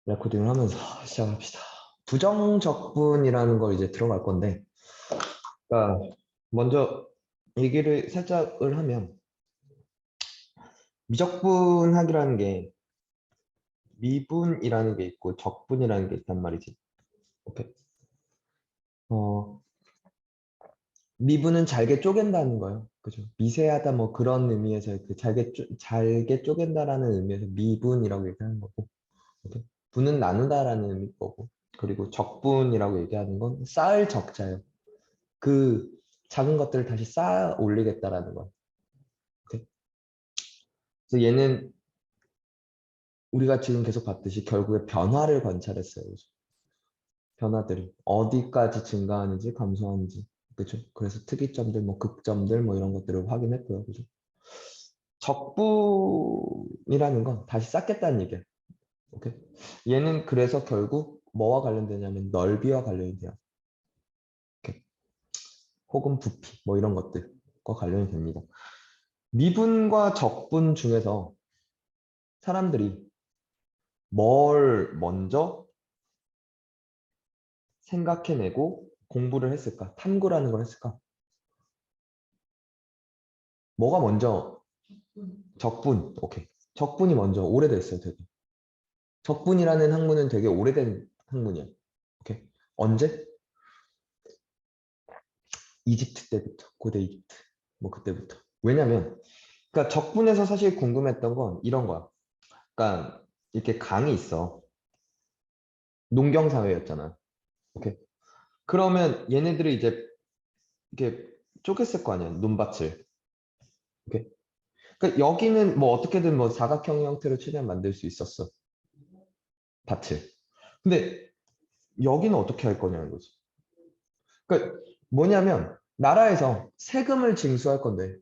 레코딩을 하면서 시작합시다. 부정적분이라는 걸 이제 들어갈 건데, 그러니까 먼저 얘기를 살짝을 하면 미적분학이라는 게 미분이라는 게 있고 적분이라는 게 있단 말이지. 오케이. 어, 미분은 잘게 쪼갠다는 거예요. 그죠? 미세하다 뭐 그런 의미에서 그 잘게 쪼갠다라는 의미에서 미분이라고 얘기하는 거고, 오케이. 분은 나누다라는 의미일 거고, 그리고 적분이라고 얘기하는 건 쌓을 적자예요. 그 작은 것들을 다시 쌓아 올리겠다라는 거예요. 오케이? 그래서 얘는 우리가 지금 계속 봤듯이 결국에 변화를 관찰했어요. 그죠? 변화들이 어디까지 증가하는지 감소하는지. 그죠? 그래서 특이점들, 뭐 극점들, 뭐 이런 것들을 확인했고요. 그죠? 적분이라는 건 다시 쌓겠다는 얘기야. 오케이? 얘는 그래서 결국 뭐와 관련되냐면 넓이와 관련이 돼요. 오케이? 혹은 부피, 뭐 이런 것들과 관련이 됩니다. 미분과 적분 중에서 사람들이 뭘 먼저 생각해내고 공부를 했을까? 탐구라는 걸 했을까? 뭐가 먼저 적분, 오케이. 적분이 먼저 오래됐어요, 되게. 적분이라는 학문은 되게 오래된 학문이야. 오케이. 언제? 이집트 때부터, 고대 이집트. 뭐 그때부터. 왜냐면, 그러니까 적분에서 사실 궁금했던 건 이런 거야. 그러니까 이렇게 강이 있어. 농경 사회였잖아. 오케이. 그러면 얘네들이 이제 이렇게 쪼갰을 거 아니야, 논밭을. 오케이. 그러니까 여기는 뭐 어떻게든 뭐 사각형 형태로 최대한 만들 수 있었어. 밭을. 근데 여기는 어떻게 할 거냐는 거지. 그러니까 뭐냐면 나라에서 세금을 징수할 건데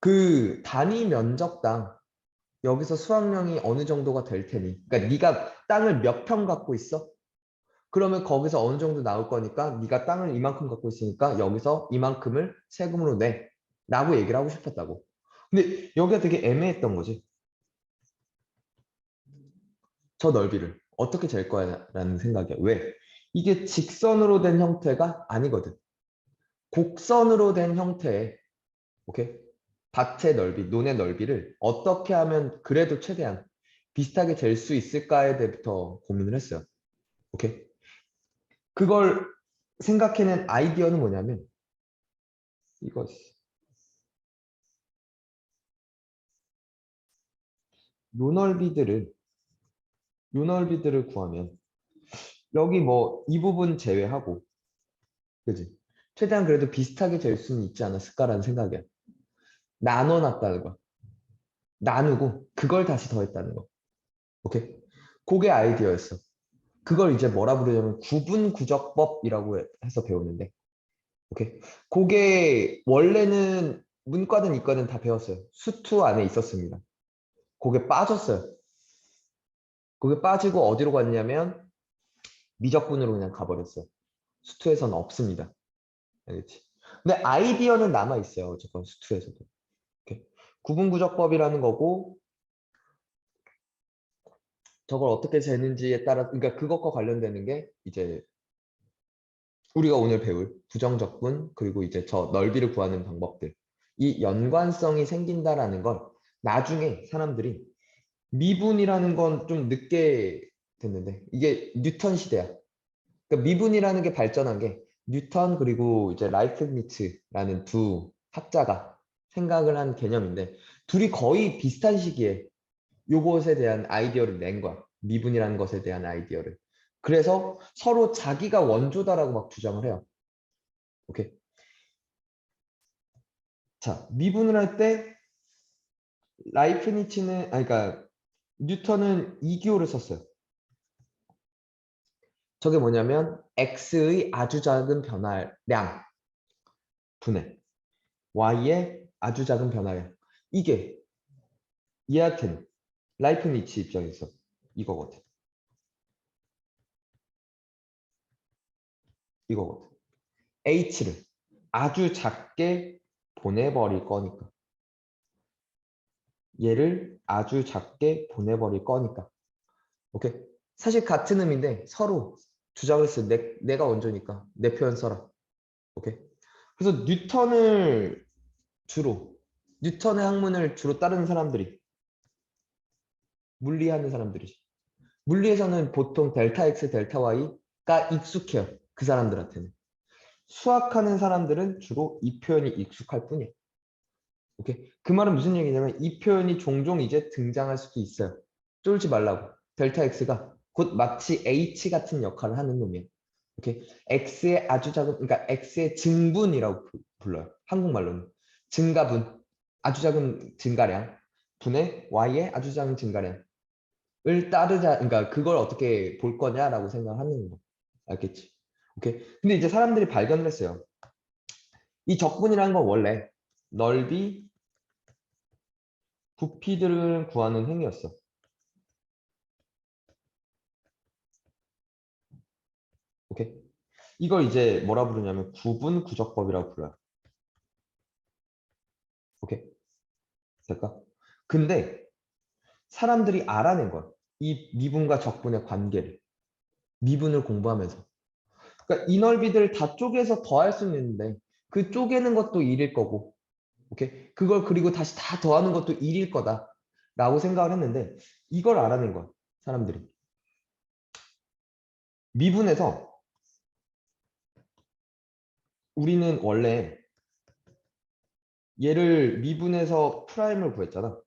그 단위 면적당 여기서 수확량이 어느 정도가 될 테니. 그러니까 네가 땅을 몇 평 갖고 있어? 그러면 거기서 어느 정도 나올 거니까 네가 땅을 이만큼 갖고 있으니까 여기서 이만큼을 세금으로 내. 라고 얘기를 하고 싶었다고. 근데 여기가 되게 애매했던 거지. 저 넓이를 어떻게 잴 거야라는 생각이야. 왜? 이게 직선으로 된 형태가 아니거든. 곡선으로 된 형태의 오케이? 밭의 넓이, 논의 넓이를 어떻게 하면 그래도 최대한 비슷하게 잴 수 있을까에 대해부터 고민을 했어요. 오케이? 그걸 생각해낸 아이디어는 뭐냐면 이거지. 요넓이들을 요넓이들을 구하면 여기 뭐 이 부분 제외하고 그지? 최대한 그래도 비슷하게 잴 수는 있지 않았을까라는 생각이야. 나눠놨다는 거. 나누고 그걸 다시 더했다는 거. 오케이? 그게 아이디어였어. 그걸 이제 뭐라 부르냐면 구분구적법이라고 해서 배우는데. 오케이? 그게 원래는 문과든 이과든 다 배웠어요. 수투 안에 있었습니다. 그게 빠졌어요. 그게 빠지고 어디로 갔냐면 미적분으로 그냥 가버렸어요. 수투에서는 없습니다. 알겠지? 근데 아이디어는 남아 있어요. 어쨌건 수투에서도. 오케이? 구분구적법이라는 거고 저걸 어떻게 재는지에 따라 그러니까 그것과 관련되는 게 이제 우리가 오늘 배울 부정적분 그리고 이제 저 넓이를 구하는 방법들 이 연관성이 생긴다라는 걸 나중에 사람들이 미분이라는 건 좀 늦게 됐는데 이게 뉴턴 시대야. 그러니까 미분이라는 게 발전한 게 뉴턴 그리고 이제 라이프니츠라는 두 학자가 생각을 한 개념인데 둘이 거의 비슷한 시기에 요것에 대한 아이디어를 낸 거야. 미분이라는 것에 대한 아이디어를. 그래서 서로 자기가 원조다라고 막 주장을 해요. 오케이. 자, 미분을 할 때 라이프니츠는 아니 그러니까 뉴턴은 이기호를 썼어요. 저게 뭐냐면 x의 아주 작은 변화량 분의 y의 아주 작은 변화량. 이게 얘한테는 라이프니츠 입장에서 이거거든. 이거거든. h를 아주 작게 보내버릴 거니까. 얘를 아주 작게 보내버릴 거니까. 오케이? 사실 같은 의미인데 서로 주장을 했어요. 내가 원조니까 내 표현 써라. 오케이. 그래서 뉴턴의 학문을 주로 따르는 사람들이 물리하는 사람들이지. 물리에서는 보통 델타 X, 델타 Y가 익숙해요. 그 사람들한테는. 수학하는 사람들은 주로 이 표현이 익숙할 뿐이에요. 오케이. 그 말은 무슨 얘기냐면 이 표현이 종종 이제 등장할 수도 있어요. 쫄지 말라고. 델타 X가 곧 마치 H 같은 역할을 하는 놈이에요. 오케이. X의 아주 작은, 그러니까 X의 증분이라고 불러요. 한국말로는. 증가분, 아주 작은 증가량, 분의 Y의 아주 작은 증가량을 따르자, 그러니까 그걸 어떻게 볼 거냐라고 생각하는 거. 알겠지? 오케이. 근데 이제 사람들이 발견을 했어요. 이 적분이라는 건 원래 넓이, 부피들을 구하는 행위였어. 오케이. 이걸 이제 뭐라 부르냐면 구분 구적법이라고 불러요. 오케이. 될까? 근데 사람들이 알아낸 거야. 이 미분과 적분의 관계를. 미분을 공부하면서. 그러니까 이 넓이들을 다 쪼개서 더할 수는 있는데 그 쪼개는 것도 일일 거고. 오케이. 그걸 그리고 다시 다 더하는 것도 일일 거다. 라고 생각을 했는데 이걸 알아낸 거야. 사람들이. 미분에서 우리는 원래 얘를 미분에서 프라임을 구했잖아.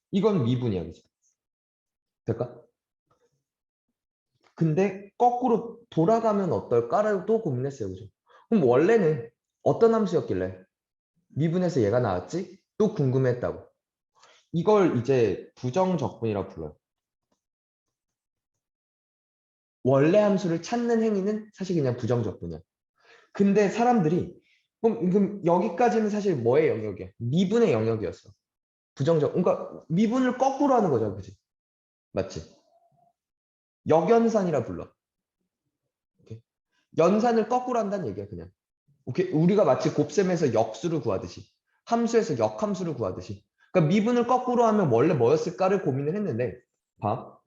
이건 미분이야. 그치? 될까? 근데 거꾸로 돌아가면 어떨까를 또 고민했어요. 그죠? 그럼 원래는 어떤 함수였길래 미분에서 얘가 나왔지? 또 궁금했다고. 이걸 이제 부정적분이라고 불러요. 원래 함수를 찾는 행위는 사실 그냥 부정적분이야. 근데 사람들이 그럼 여기까지는 사실 뭐의 영역이야? 미분의 영역이었어. 그러니까 미분을 거꾸로 하는 거죠. 그지? 맞지? 역연산이라 불러. 오케이? 연산을 거꾸로 한다는 얘기야, 그냥. 오케이? 우리가 마치 곱셈에서 역수를 구하듯이, 함수에서 역함수를 구하듯이. 그러니까 미분을 거꾸로 하면 원래 뭐였을까를 고민을 했는데, 봐.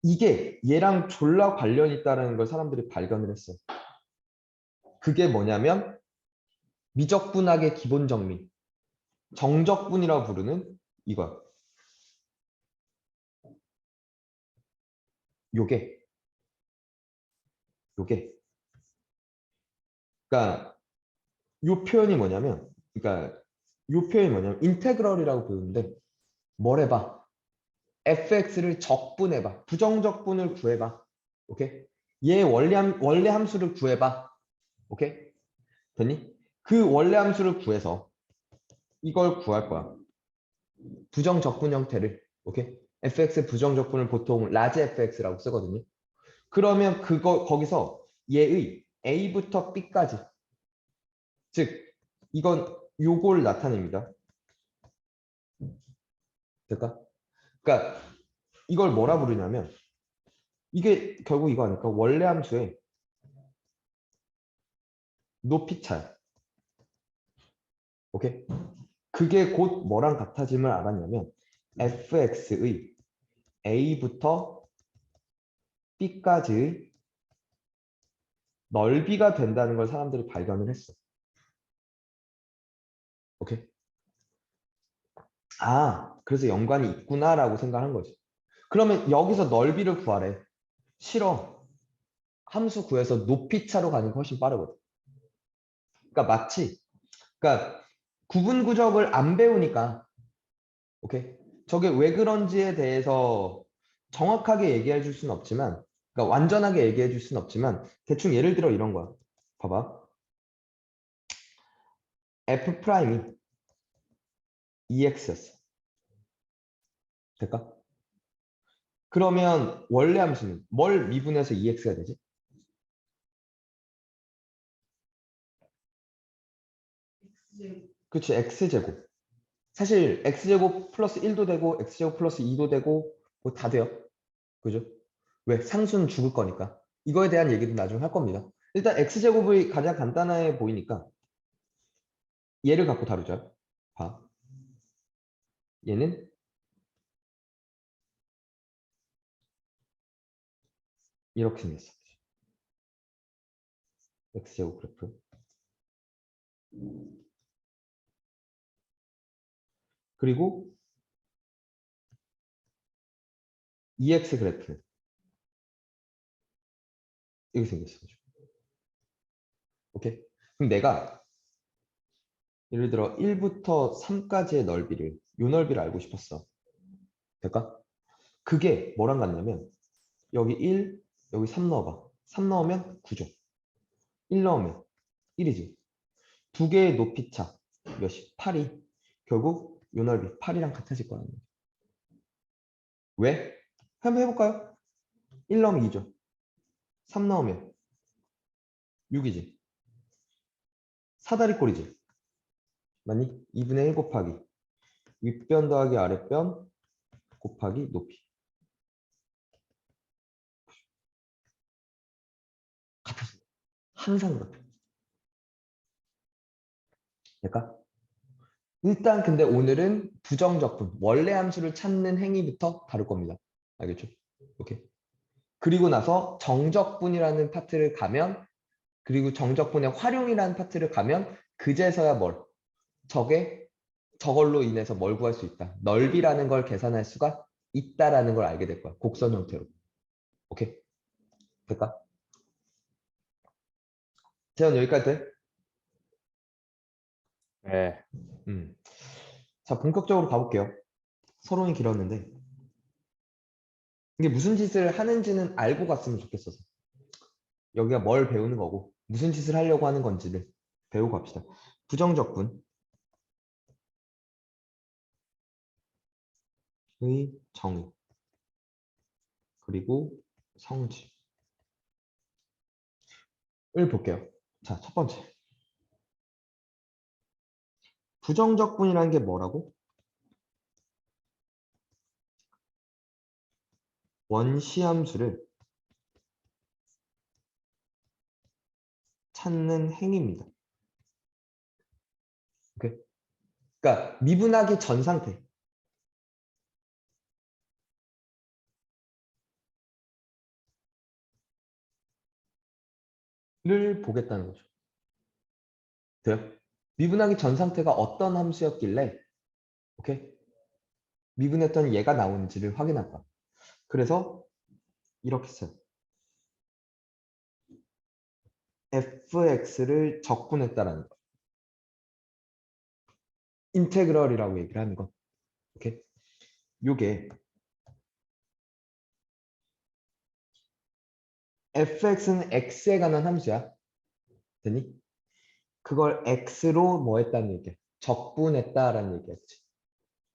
이게 얘랑 졸라 관련이 있다는 걸 사람들이 발견을 했어. 그게 뭐냐면 미적분학의 기본 정리, 정적분이라고 부르는 이거. 요게, 요게. 그러니까 요 표현이 뭐냐면, 그러니까 요 표현이 뭐냐면 인테그럴이라고 부르는데 뭘 해봐? fx를 적분해봐. 부정적분을 구해봐. 오케이? 얘 원래 함수를 구해봐. 오케이? 됐니? 그 원래 함수를 구해서 이걸 구할 거야. 부정적분 형태를. 오케이? fx의 부정적분을 보통 라지 fx라고 쓰거든요. 그러면 거기서 얘의 a부터 b까지. 즉, 이건 요걸 나타냅니다. 될까? 그러니까 이걸 뭐라 부르냐면 이게 결국 이거 아닐까? 원래 함수의 높이차야. 오케이? 그게 곧 뭐랑 같아짐을 알았냐면 fx의 a부터 b까지의 넓이가 된다는 걸 사람들이 발견을 했어. 오케이? 아, 그래서 연관이 있구나라고 생각한 거지. 그러면 여기서 넓이를 구하래. 싫어. 함수 구해서 높이차로 가는 게 훨씬 빠르거든. 그러니까 마치 그러니까 구분 구적을 안 배우니까 오케이. 저게 왜 그런지에 대해서 정확하게 얘기해 줄 수는 없지만, 그러니까 완전하게 얘기해 줄 수는 없지만, 대충 예를 들어 이런 거야. 봐봐. f 프라임이 ex였어. 될까? 그러면 원래 함수는 뭘 미분해서 ex가 되지? 그치, x제곱. 사실 x제곱 플러스 1도 되고 x제곱 플러스 2도 되고 뭐 다 돼요. 그죠? 왜? 상수는 죽을 거니까. 이거에 대한 얘기도 나중에 할 겁니다. 일단 x제곱이 가장 간단해 보이니까 얘를 갖고 다루자. 봐. 얘는 이렇게 생겼어. X제곱 그래프. 그리고 EX 그래프. 이렇게 생겼어. 오케이. 그럼 내가 예를 들어 1부터 3까지의 넓이를, 요 넓이를 알고 싶었어. 될까? 그게 뭐랑 같냐면 여기 1, 여기 3 넣어봐. 3 넣으면 9죠. 1 넣으면 1이지. 두 개의 높이 차 몇이? 8이 결국 요 넓이 8이랑 같아질 거라는 거야. 왜? 한번 해볼까요? 1 넣으면 2죠. 3 넣으면 6이지. 사다리 꼴이지. 맞니? 2분의 1 곱하기 윗변 더하기 아랫변 곱하기 높이. 같았어. 항상 그렇다. 될까? 일단 근데 오늘은 부정적분, 원래 함수를 찾는 행위부터 다룰 겁니다. 알겠죠? 오케이. 그리고 나서 정적분이라는 파트를 가면, 그리고 정적분의 활용이라는 파트를 가면 그제서야 저걸로 인해서 뭘 구할 수 있다. 넓이라는 걸 계산할 수가 있다라는 걸 알게 될 거야. 곡선 형태로. 오케이. 될까? 재현 여기까지 돼? 네. 자, 본격적으로 가볼게요. 서론이 길었는데 이게 무슨 짓을 하는지는 알고 갔으면 좋겠어서. 여기가 뭘 배우는 거고 무슨 짓을 하려고 하는 건지를 배우고 갑시다. 부정적분의 정의 그리고 성질을 볼게요. 자, 첫 번째. 부정적분이라는 게 뭐라고? 원시함수를 찾는 행위입니다. 오케이? 그러니까 미분하기 전 상태를 보겠다는 거죠. 돼요? 미분하기 전 상태가 어떤 함수였길래 오케이? 미분했던 얘가 나오는지를 확인할 거야. 그래서 이렇게 써요. fx를 적분했다라는 거. 인테그럴이라고 얘기를 하는 거. 오케이? 요게 fx는 x에 관한 함수야. 되니? 그걸 x로 뭐 했다는 얘기야. 적분했다라는 얘기였지.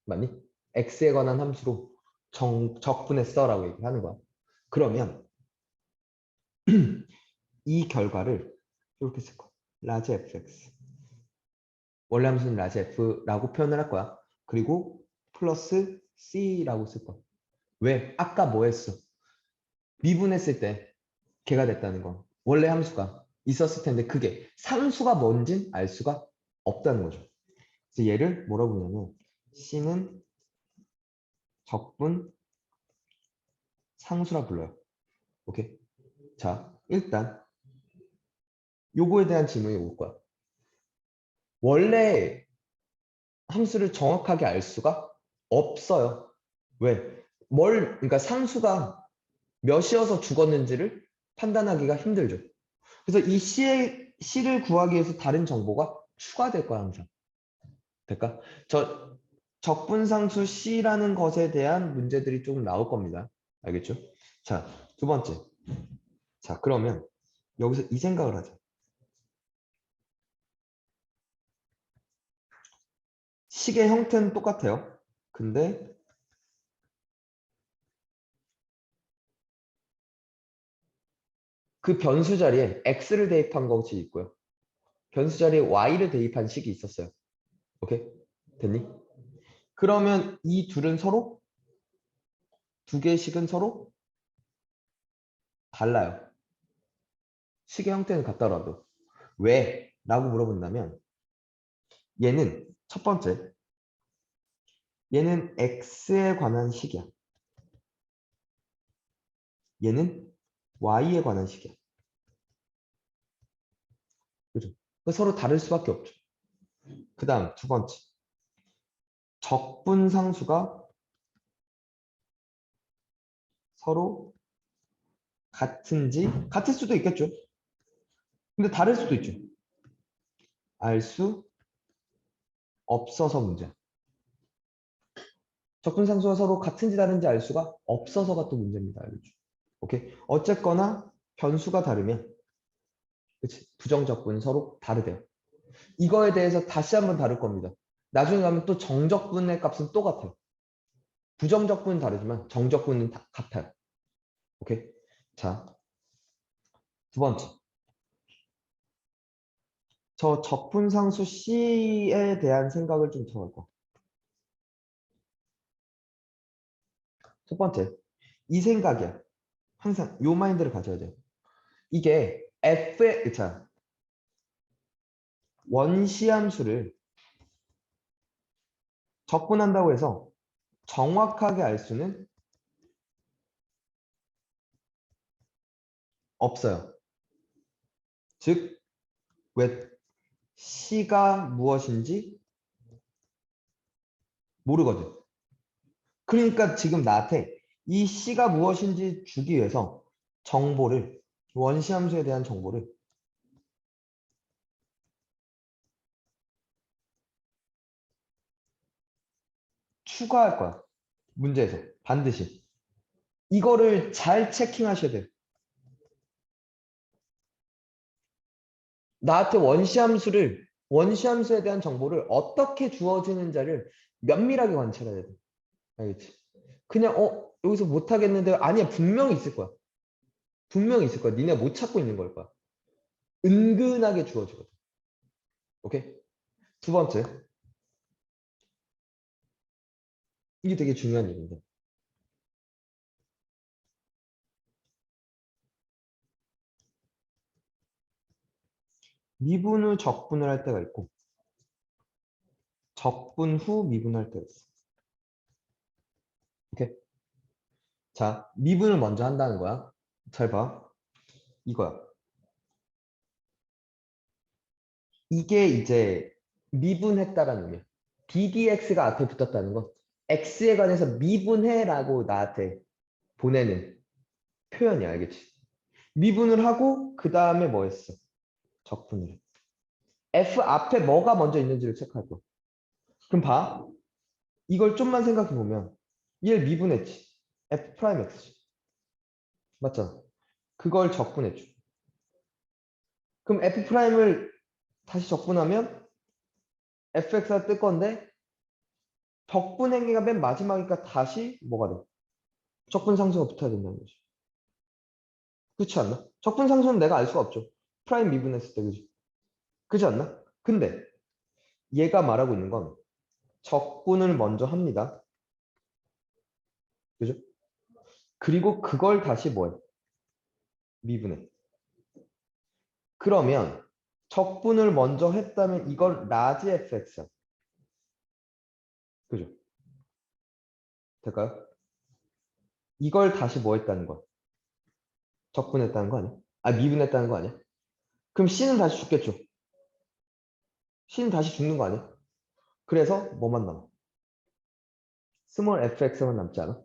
맞니? x에 관한 함수로 적분했어라고 얘기를 하는 거야. 그러면 이 결과를 이렇게 쓸 거야. 라지 fx. 원래 함수는 라지 f라고 표현을 할 거야. 그리고 플러스 c라고 쓸 거야. 왜? 아까 뭐 했어? 미분했을 때 걔가 됐다는 건 원래 함수가 있었을 텐데 그게 상수가 뭔진 알 수가 없다는 거죠. 그래서 얘를 뭐라고 부르냐면 C는 적분 상수라 불러요. 오케이. 자, 일단 요거에 대한 질문이 올 거야. 원래 함수를 정확하게 알 수가 없어요. 왜? 그러니까 상수가 몇이어서 죽었는지를 판단하기가 힘들죠. 그래서 이 C를 구하기 위해서 다른 정보가 추가될 거야, 항상. 될까? 적분상수 C라는 것에 대한 문제들이 조금 나올 겁니다. 알겠죠? 자, 두 번째. 자, 그러면 여기서 이 생각을 하자. 식의 형태는 똑같아요. 근데 그 변수 자리에 x를 대입한 것이 있고요. 변수 자리에 y를 대입한 식이 있었어요. 오케이? 됐니? 그러면 이 둘은 서로 두 개의 식은 서로 달라요. 식의 형태는 같더라도. 왜? 라고 물어본다면 얘는 첫 번째 얘는 x에 관한 식이야. 얘는 y에 관한 식이야. 그죠? 서로 다를 수밖에 없죠. 그 다음 두 번째. 적분상수가 서로 같은지 같을 수도 있겠죠. 근데 다를 수도 있죠. 알 수 없어서 문제야. 적분상수가 서로 같은지 다른지 알 수가 없어서가 또 문제입니다. 알죠? 오케이. 어쨌거나 변수가 다르면 그치? 부정적분 서로 다르대요. 이거에 대해서 다시 한번 다룰 겁니다. 나중에 가면 또 정적분의 값은 또 같아요. 부정적분은 다르지만 정적분은 다 같아요. 오케이. 자, 두 번째. 저 적분상수 C에 대한 생각을 좀 더 해봐. 첫 번째, 이 생각이야. 항상 요 마인드를 가져야 돼요. 이게 F의, 자, 원시함수를 적분한다고 해서 정확하게 알 수는 없어요. 즉, 왜 C가 무엇인지 모르거든. 그러니까 지금 나한테 이 C가 무엇인지 주기 위해서 정보를, 원시함수에 대한 정보를 추가할 거야. 문제에서. 반드시. 이거를 잘 체킹하셔야 돼요. 나한테 원시함수에 대한 정보를 어떻게 주어지는지를 면밀하게 관찰해야 돼. 알겠지? 그냥, 여기서 못하겠는데, 아니야, 분명히 있을 거야. 분명히 있을 거야. 니네 못 찾고 있는 걸 거야. 은근하게 주어지거든. 오케이? 두 번째. 이게 되게 중요한 얘기인데. 미분 후 적분을 할 때가 있고, 적분 후 미분할 때가 있어. 오케이? 자, 미분을 먼저 한다는 거야. 잘 봐. 이거야. 이게 이제 미분했다라는 의미야. ddx가 앞에 붙었다는 건 x에 관해서 미분해라고 나한테 보내는 표현이야. 알겠지? 미분을 하고 그 다음에 뭐 했어? 적분을 해. f 앞에 뭐가 먼저 있는지를 체크할 거야. 그럼 봐. 이걸 좀만 생각해 보면 얘를 미분했지. f 프라임 x. 맞잖아. 그걸 적분했죠. 그럼 f 프라임을 다시 적분하면 fx가 뜰 건데 적분 행위가 맨 마지막이니까 다시 뭐가 돼? 적분 상수가 붙어야 된다는 거지. 그렇지 않나? 적분 상수는 내가 알 수가 없죠. 프라임 미분했을 때, 그지? 그렇지 않나? 근데 얘가 말하고 있는 건 적분을 먼저 합니다. 그죠? 그리고 그걸 다시 뭐해? 미분해. 그러면 적분을 먼저 했다면 이걸 라지 fx야. 그죠? 될까요? 이걸 다시 뭐 했다는 거야? 적분했다는 거 아니야? 아, 미분했다는 거 아니야? 그럼 c는 다시 죽겠죠? c는 다시 죽는 거 아니야? 그래서 뭐만 남아? 스몰 fx만 남지 않아?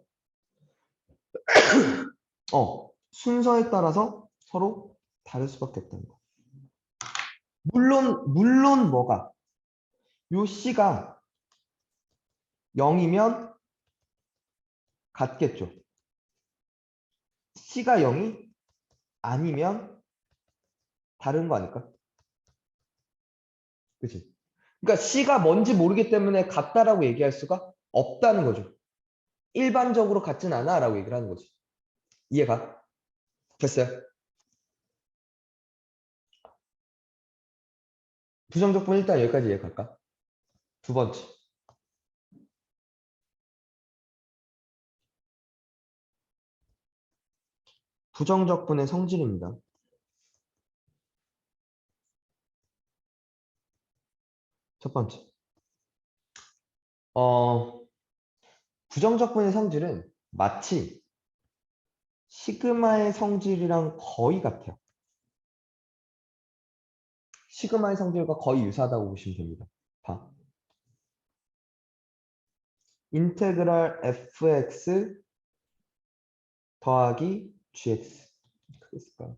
순서에 따라서 서로 다를 수밖에 없다는 거. 물론 뭐가? 요 C가 0이면 같겠죠. C가 0이 아니면 다른 거 아닐까? 그치? 그러니까 C가 뭔지 모르기 때문에 같다라고 얘기할 수가 없다는 거죠. 일반적으로 같진 않아 라고 얘기를 하는 거지. 이해가? 됐어요? 부정적분 일단 여기까지 이해할까? 두 번째. 부정적분의 성질입니다. 첫 번째. 부정적분의 성질은 마치 시그마의 성질이랑 거의 같아요. 시그마의 성질과 거의 유사하다고 보시면 됩니다. 봐. 인테그랄 fx 더하기 gx. 크게 쓸까요?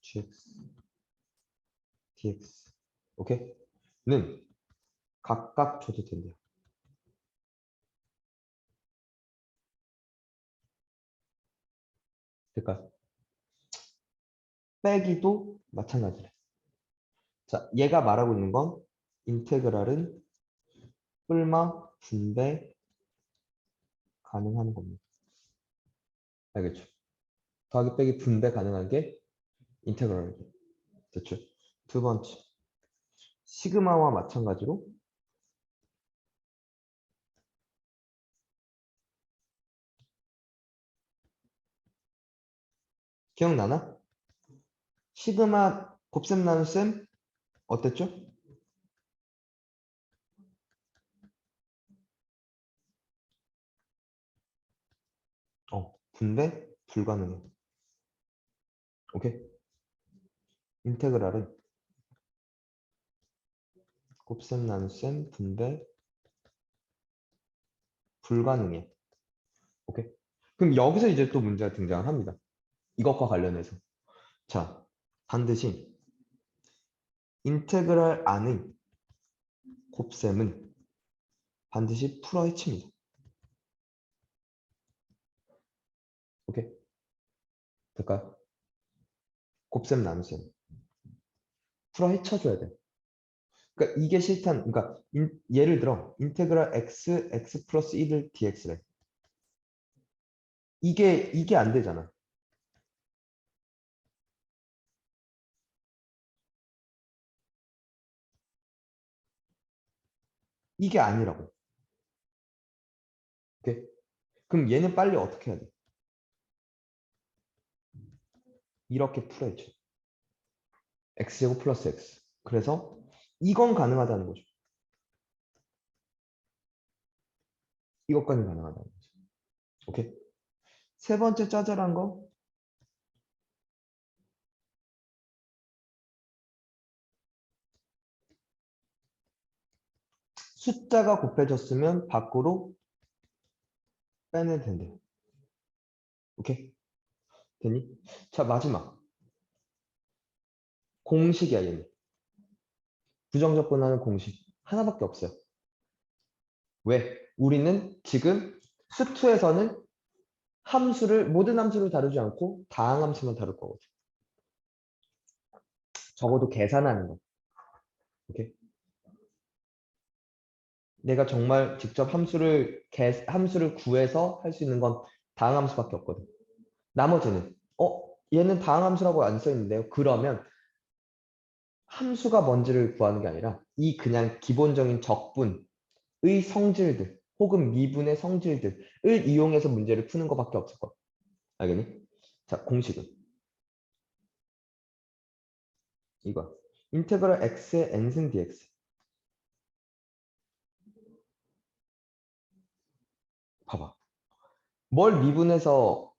gx, dx. 오케이? 는 각각 줘도 된대요. 될까요? 빼기도 마찬가지래. 자, 얘가 말하고 있는 건 인테그랄은 뿔마 분배 가능한 겁니다. 알겠죠? 더하기 빼기 분배 가능한 게 인테그랄이에요. 됐죠? 두 번째, 시그마와 마찬가지로 기억나나? 시그마 곱셈 나눗셈 어땠죠? 분배 불가능해. 오케이? 인테그랄은 곱셈 나눗셈 분배 불가능해. 오케이? 그럼 여기서 이제 또 문제가 등장을 합니다. 이것과 관련해서. 자, 반드시 인테그랄 안의 곱셈은 반드시 풀어헤칩니다. 오케이? 될까요? 곱셈 나눗셈. 풀어헤쳐줘야 돼. 그러니까 이게 싫다는, 그러니까 예를 들어 인테그랄 x 플러스 1을 dx래. 이게 안 되잖아. 이게 아니라고. 오케이? 그럼 얘는 빨리 어떻게 해야 돼? 이렇게 풀어야죠. x제곱 플러스 x. 그래서 이건 가능하다는 거죠. 이것까지 가능하다는 거죠. 오케이? 세 번째 짜잘한 거 숫자가 곱해졌으면 밖으로 빼내야 된대요. 오케이? 되니? 자, 마지막. 공식이야, 얘는. 부정적분하는 공식. 하나밖에 없어요. 왜? 우리는 지금 수투에서는 모든 함수를 다루지 않고 다항함수만 다룰 거거든. 적어도 계산하는 거. 오케이? 내가 정말 직접 함수를 구해서 할 수 있는 건 다항함수밖에 없거든. 나머지는 얘는 다항함수라고 안 써 있는데요. 그러면 함수가 뭔지를 구하는 게 아니라 이 그냥 기본적인 적분의 성질들 혹은 미분의 성질들을 이용해서 문제를 푸는 것밖에 없을 거야. 알겠니? 자, 공식은 이거. 인테그럴 x의 n승 dx. 봐봐. 뭘 미분해서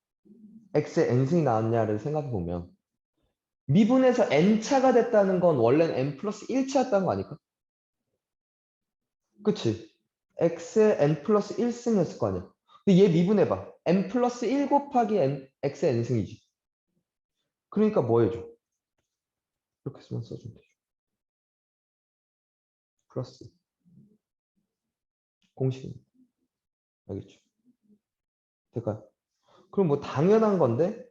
x의 n승이 나왔냐를 생각해 보면 미분해서 n차가 됐다는 건 원래는 n 플러스 1차였다는 거 아닐까? 그치? x의 n 플러스 1승이었을 거 아니야. 근데 얘 미분해봐. n 플러스 1 곱하기 x의 n승이지. 그러니까 뭐 해줘? 이렇게 쓰면 써주면 되죠. 플러스 공식입니다. 알겠죠? 될까요? 그럼 뭐 당연한 건데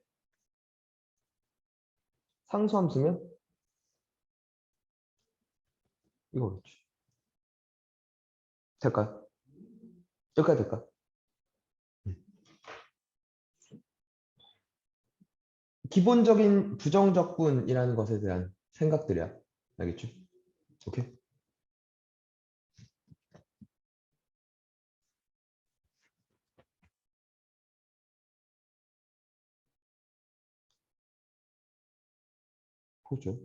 상수함수면 이거겠지. 될까요? 여기까지 될까? 기본적인 부정적분이라는 것에 대한 생각들이야. 알겠죠? 오케이? 보죠.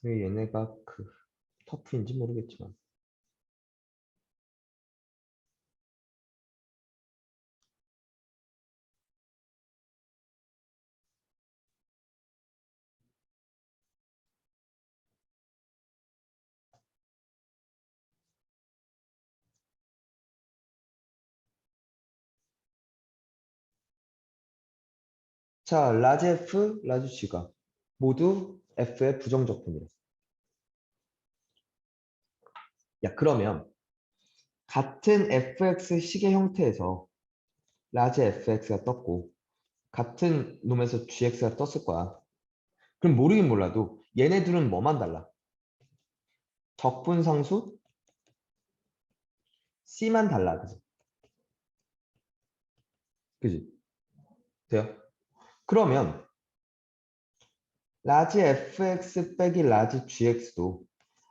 왜 얘네가 그 터프인지 모르겠지만. 자, 라지 F, 라지 G가 모두 F의 부정적분이래. 야, 그러면 같은 fx 식의 형태에서 라지 fx가 떴고 같은 놈에서 gx가 떴을 거야. 그럼 모르긴 몰라도 얘네들은 뭐만 달라? 적분상수 c만 달라. 그지? 그지? 돼요? 그러면 라지 fx 빼기 라지 gx도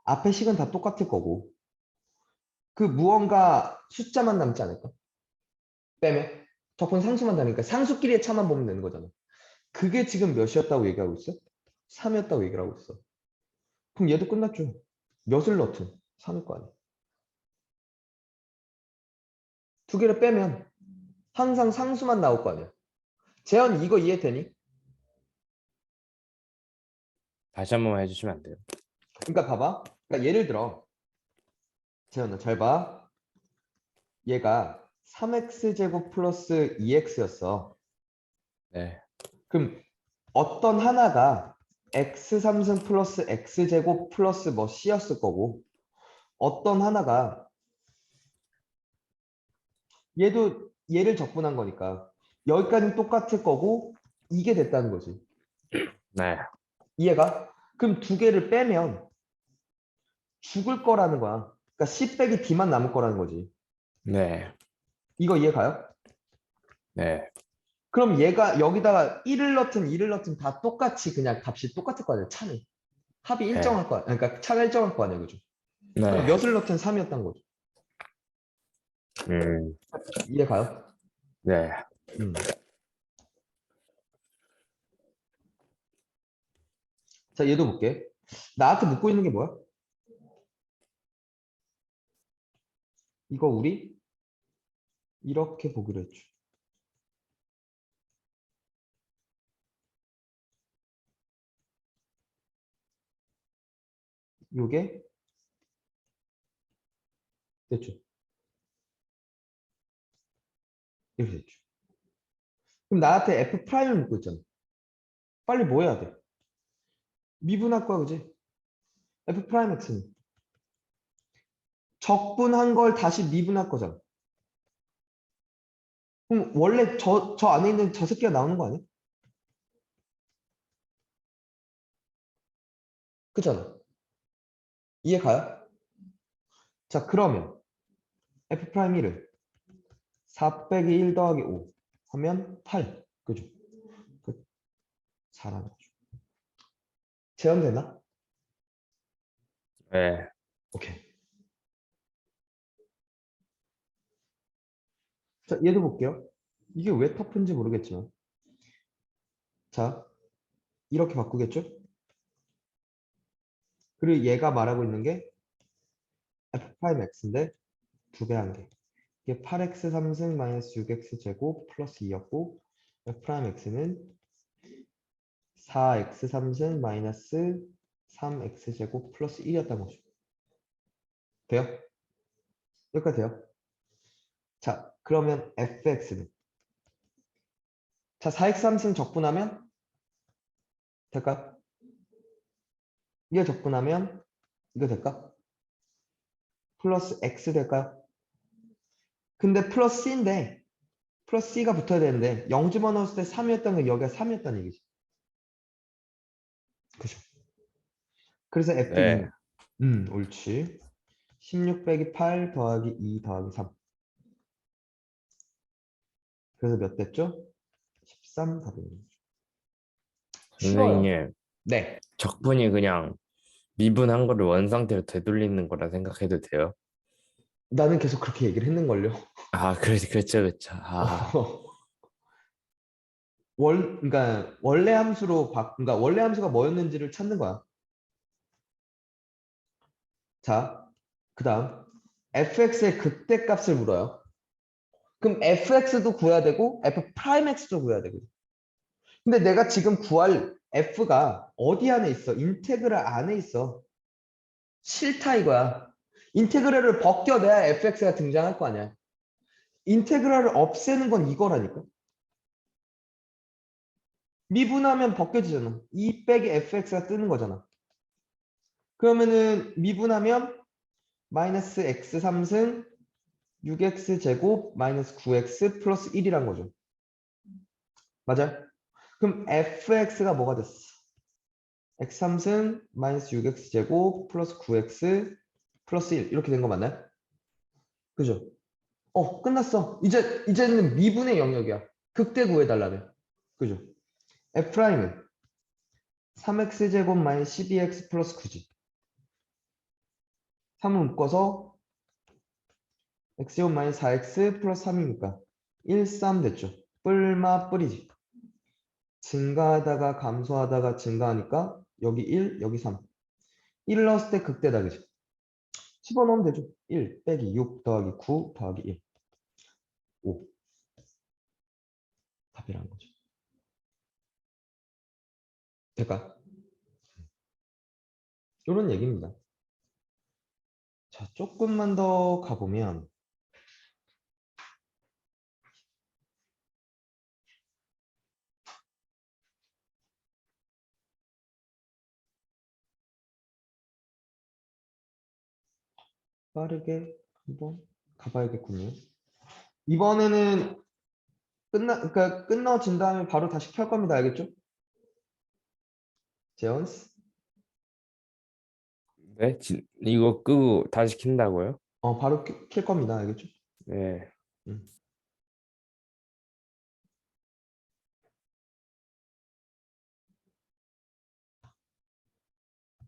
앞에 식은 다 똑같을 거고 그 무언가 숫자만 남지 않을까? 빼면 적분상수만 다니까 상수끼리의 차만 보면 되는 거잖아. 그게 지금 몇이었다고 얘기하고 있어? 3이었다고 얘기를 하고 있어. 그럼 얘도 끝났죠. 몇을 넣든 3일 거 아니야. 두 개를 빼면 항상 상수만 나올 거 아니야. 재현 이거 이해되니? 다시 한 번만 해주시면 안 돼요? 그러니까 봐봐. 그러니까 예를 들어 재현아 잘 봐. 얘가 3x제곱 플러스 2x였어. 네. 그럼 어떤 하나가 x3승 플러스 x제곱 플러스 뭐 c였을 거고 어떤 하나가 얘도 얘를 적분한 거니까 여기까지는 똑같을 거고 이게 됐다는 거지. 네. 이해가? 그럼 두 개를 빼면 죽을 거라는 거야. 그러니까 C 빼기 D만 남을 거라는 거지. 네. 이거 이해 가요? 네. 그럼 얘가 여기다가 1을 넣든 2를 넣든 다 똑같이 그냥 값이 똑같을 거 아니야. 차는. 합이 네. 일정할 거야. 그러니까 차가 일정할 거 아니야. 그죠? 그럼 네. 몇을 넣든 3이었던 거죠. 음. 이해 가요? 네. 음. 자, 얘도 볼게. 나한테 묻고 있는 게 뭐야? 이거 우리 이렇게 보기로 했죠. 요게 됐죠. 이렇게 됐죠. 그럼 나한테 F 프라임을 묻고 있잖아. 빨리 뭐 해야 돼? 미분할 거야, 그지? F 프라임 X는 적분한 걸 다시 미분할 거잖아. 그럼 원래 저 안에 있는 저 새끼가 나오는 거 아니야? 그잖아. 이해 가요? 자, 그러면 F 프라임 1을 4 빼기 1 더하기 5 하면 8. 그죠? 그 4라는 거죠. 재현되나? 네. 오케이. 자, 얘도 볼게요. 이게 왜 터프인지 모르겠지만. 자, 이렇게 바꾸겠죠? 그리고 얘가 말하고 있는 게 F 프라임 X인데 두 배 한 개. 이게 8x 3승 마이너스 6x 제곱 플러스 2였고 F 프라임 X는 4x 3승 마이너스 3x 제곱 플러스 1이었던 거죠. 돼요? 여기까지 돼요? 자, 그러면 fx는 자, 4x 3승 적분하면 될까요? 이거 적분하면 이거 될까? 플러스 x 될까요? 근데 플러스 c인데 플러스 c가 붙어야 되는데 0 집어넣었을 때 3이었던 게 여기가 3이었다는 얘기지. 그죠? 그래서 네. f2는 옳지. 16 빼기 8 더하기 2 더하기 3. 그래서 몇 됐죠? 13 답이 되는 거죠. 쉬워요. 선생님, 네. 적분이 그냥 미분한 거를 원상태로 되돌리는 거라 생각해도 돼요? 나는 계속 그렇게 얘기를 했는걸요. 아, 그렇죠, 그렇죠. 아, 그러니까 원래 함수로 그러니까 원래 함수가 뭐였는지를 찾는 거야. 자, 그 다음 fx의 극대값을 물어요. 그럼 fx도 구해야 되고 f 프라임 x도 구해야 되고. 근데 내가 지금 구할 f가 어디 안에 있어? 인테그랄 안에 있어. 싫다 이거야. 인테그랄을 벗겨내야 fx가 등장할 거 아니야. 인테그랄을 없애는 건 이거라니까. 미분하면 벗겨지잖아. 2 빼기 fx가 뜨는 거잖아. 그러면은 미분하면 마이너스 x 3승 6x 제곱 마이너스 9x 플러스 1이란 거죠. 맞아요? 그럼 fx가 뭐가 됐어? x 3승 마이너스 6x 제곱 플러스 9x 플러스 1 이렇게 된 거 맞나요? 그죠? 끝났어. 이제는 미분의 영역이야. 극대 구해달라면. 그죠? f'은 3x 제곱 마이너스 12x 플러스 9지. 3을 묶어서 x제곱 마이너스 4x 플러스 3이니까 1, 3 됐죠. 뿔마 뿔이지. 증가하다가 감소하다가 증가하니까 여기 1, 여기 3. 1을 넣었을 때 극대다, 그지? 집어넣으면 되죠. 1 빼기 6 더하기 9 더하기 1. 5. 답이라는 거죠. 될까? 이런 얘기입니다. 자, 조금만 더 가보면 빠르게 한번 가봐야겠군요. 이번에는 그러니까 끝나진 다음에 바로 다시 켤 겁니다. 알겠죠? 제언스? 네? 이거 끄고 다시 킨다고요? 바로 켤 겁니다. 알겠죠? 네. 음.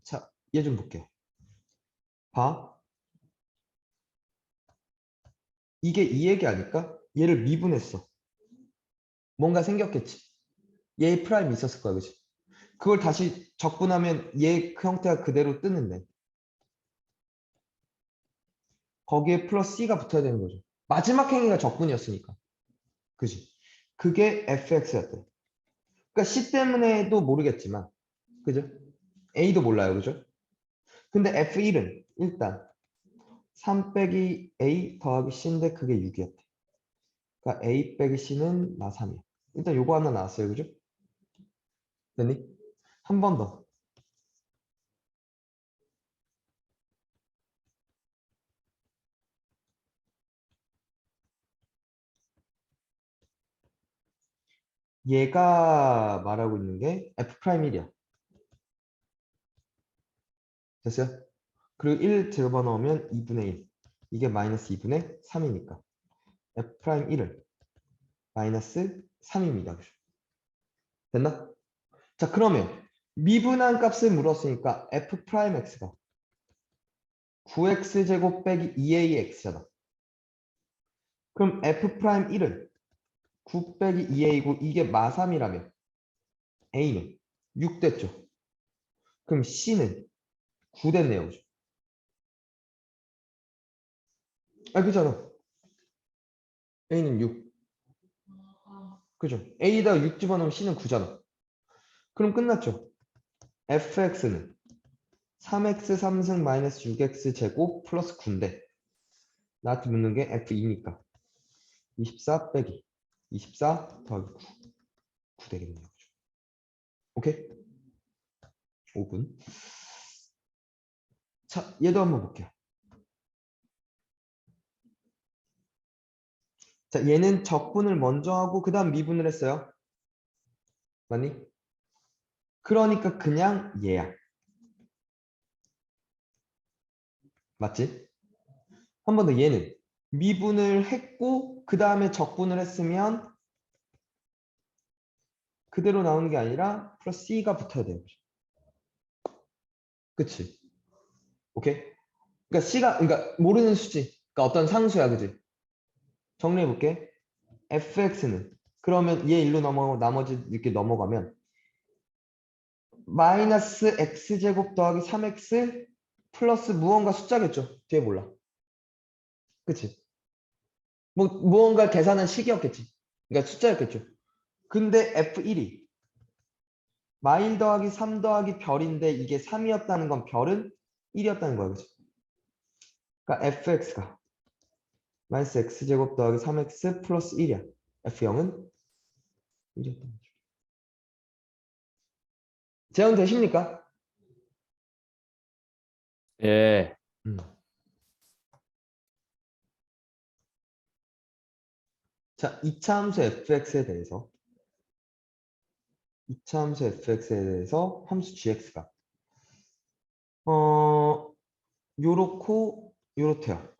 자, 얘 좀 볼게요. 봐. 이게 이 얘기 아닐까? 얘를 미분했어. 뭔가 생겼겠지. 얘 프라임이 있었을 거야, 그치? 그걸 다시 적분하면 얘 그 형태가 그대로 뜨는데 거기에 플러스 C가 붙어야 되는 거죠. 마지막 행위가 적분이었으니까. 그지? 그게 fx였대. 그러니까 C 때문에도 모르겠지만 그죠? A도 몰라요. 그죠? 근데 F1은 일단 3 빼기 A 더하기 C인데 그게 6이었대. 그러니까 A 빼기 C는 나 3이야. 일단 요거 하나 나왔어요. 그죠? 됐니? 한 번 더. 얘가 말하고 있는 게 F'1이야. 됐어요? 그리고 1 집어넣으면 2분의 1. 이게 마이너스 2분의 3이니까. F'1을 마이너스 3입니다. 됐나? 자, 그러면 미분한 값을 물었으니까 F'X가 9x 제곱 빼기 2ax잖아. 그럼 F'1은 9 빼기 2a고 이게 마3이라면 a는 6 됐죠. 그럼 c는 9 됐네요. 그죠? 그잖아. a는 6. 그죠? a에다가 6 집어넣으면 c는 9잖아. 그럼 끝났죠. fx는 3x 3승 마이너스 6x 제곱 플러스 9인데 나한테 묻는 게 f2니까 24 빼기 24 더하기 9 되겠네요. 그죠? 오케이? 5분. 자, 얘도 한번 볼게요. 자, 얘는 적분을 먼저 하고 그 다음 미분을 했어요. 맞니? 그러니까 그냥 얘야. 맞지? 한 번 더 얘는 미분을 했고 그 다음에 적분을 했으면 그대로 나오는 게 아니라 플러스 C가 붙어야 돼요. 그치? 오케이? 그러니까 그러니까 모르는 수지. 그러니까 어떤 상수야, 그지? 정리해 볼게. fx는 그러면 얘 일로 넘어가고 나머지 이렇게 넘어가면 마이너스 x제곱 더하기 3x 플러스 무언가 숫자겠죠. 뒤에 몰라. 그치? 뭐 무언가 계산한 식이었겠지. 그러니까 숫자였겠죠. 근데 F1이 마일 더하기 3 더하기 별인데 이게 3이었다는 건 별은 1이었다는 거야. 그치? 그러니까 fx가 마이너스 x제곱 더하기 3x 플러스 1이야. f0은 1이었던 거죠. 재현 되십니까? 예. 자, 2차 함수 fx에 대해서 2차 함수 fx에 대해서 함수 gx가 요렇고 요렇대요.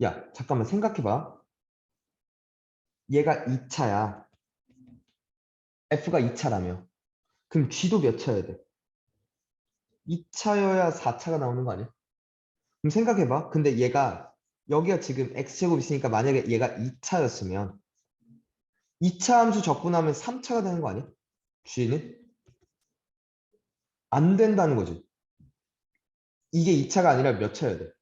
야, 잠깐만 생각해봐. 얘가 2차야. f가 2차라며. 그럼 g도 몇 차여야 돼? 2차여야 4차가 나오는 거 아니야? 그럼 생각해봐. 근데 얘가 여기가 지금 x제곱 있으니까 만약에 얘가 2차였으면 2차 함수 적분하면 3차가 되는 거 아니야? g는? 안 된다는 거지. 이게 2차가 아니라 몇 차여야 돼?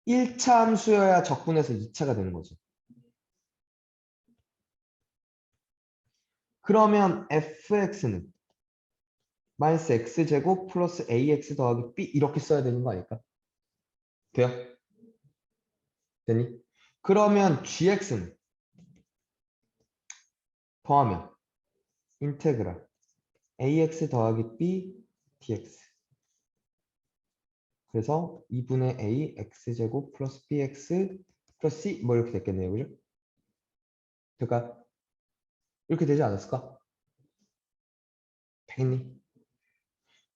1차 함수여야 적분해서 2차가 되는 거지. 그러면 fx는 마이너스 x제곱 플러스 ax 더하기 b 이렇게 써야 되는 거 아닐까? 돼요? 되니? 그러면 gx는 더하면 인테그랄 ax 더하기 b dx 그래서 2분의 a x제곱 플러스 bx 플러스 c 뭐 이렇게 됐겠네요. 그죠? 될까? 이렇게 되지 않았을까? 되겠니?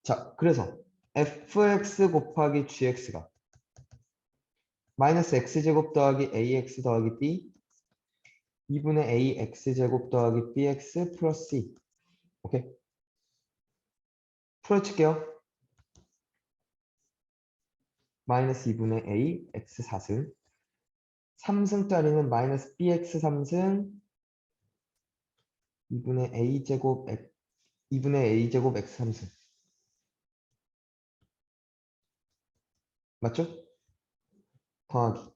자, 그래서 fx 곱하기 gx가 마이너스 x제곱 더하기 ax 더하기 b 2분의 a x제곱 더하기 bx 플러스 c 오케이? 풀어칠게요. 마이너스 2분의 a x 4승 3승짜리는 마이너스 bx 3승 2분의 a제곱 2분의 a제곱 x 3승 맞죠? 더하기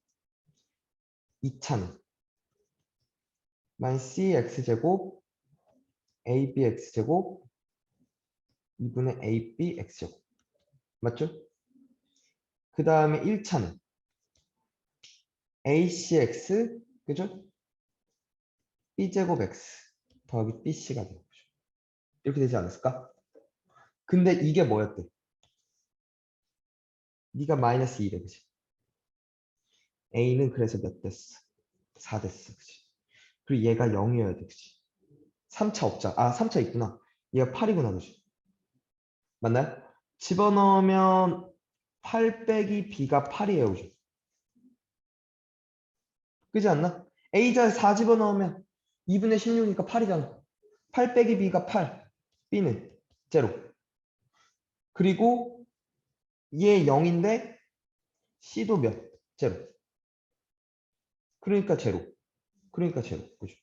2차는 마이너스 cx제곱 abx제곱 2분의 abx제곱 맞죠? 그 다음에 1차는 acx 그죠? b제곱 x 더하기 bc가 되는 거죠. 이렇게 되지 않았을까? 근데 이게 뭐였대? 네가 마이너스 2래 그지? a는 그래서 몇 됐어? 4 됐어 그지? 그리고 얘가 0이어야 돼 그지? 3차 없자. 아 3차 있구나. 얘가 8이구나 그지? 맞나요? 집어넣으면 8 빼기 b가 8이에요 그죠? 그지 않나? a자에 4 집어넣으면 2분의 16이니까 8이잖아. 8 빼기 b가 8. b는 제로. 그리고 얘 0인데 c도 몇? 제로. 그러니까 제로. 그러니까 제로. 그죠?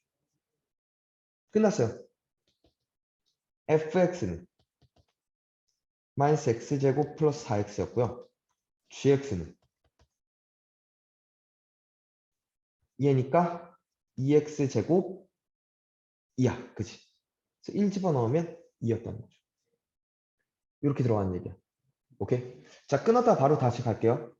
끝났어요. fx는 마이너스 x제곱 플러스 4x였고요. gx는 얘니까 2x제곱 2야. 그치? 그래서 1 집어넣으면 2였다는 거죠. 이렇게 들어가는 얘기야. 오케이? 자, 끊었다 바로 다시 갈게요.